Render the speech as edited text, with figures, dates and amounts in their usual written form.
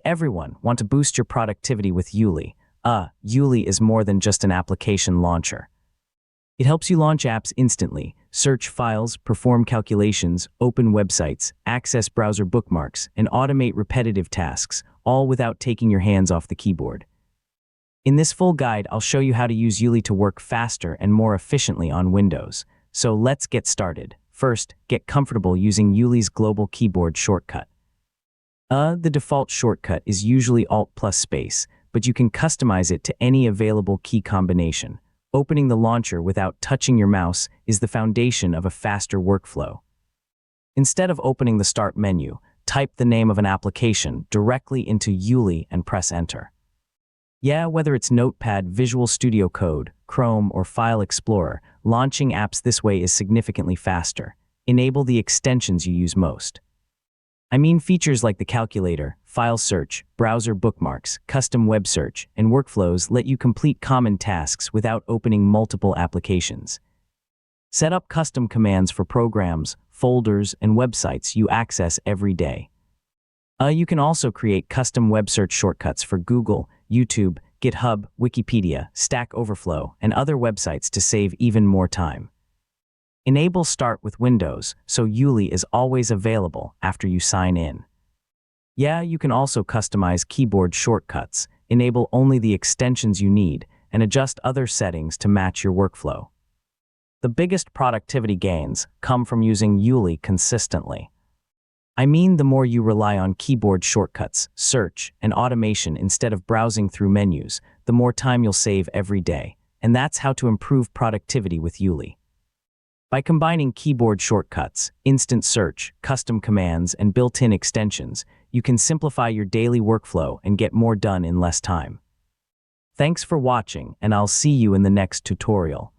Everyone want to boost your productivity with ueli. Ueli is more than just an application launcher. It helps you launch apps instantly, search files, perform calculations, open websites, access browser bookmarks, and automate repetitive tasks, all without taking your hands off the keyboard. In this full guide, I'll show you how to use ueli to work faster and more efficiently on Windows. So let's get started. First, get comfortable using ueli's global keyboard shortcut. The default shortcut is usually Alt plus space, but you can customize it to any available key combination. Opening the launcher without touching your mouse is the foundation of a faster workflow. Instead of opening the Start menu, type the name of an application directly into ueli and press Enter. Whether it's Notepad, Visual Studio Code, Chrome, or File Explorer, launching apps this way is significantly faster. Enable the extensions you use most. I mean features like the calculator, file search, browser bookmarks, custom web search, and workflows let you complete common tasks without opening multiple applications. Set up custom commands for programs, folders, and websites you access every day. You can also create custom web search shortcuts for Google, YouTube, GitHub, Wikipedia, Stack Overflow, and other websites to save even more time. Enable Start with Windows, so ueli is always available after you sign in. You can also customize keyboard shortcuts, enable only the extensions you need, and adjust other settings to match your workflow. The biggest productivity gains come from using ueli consistently. I mean, the more you rely on keyboard shortcuts, search, and automation instead of browsing through menus, the more time you'll save every day. And that's how to improve productivity with ueli. By combining keyboard shortcuts, instant search, custom commands, and built-in extensions, you can simplify your daily workflow and get more done in less time. Thanks for watching, and I'll see you in the next tutorial.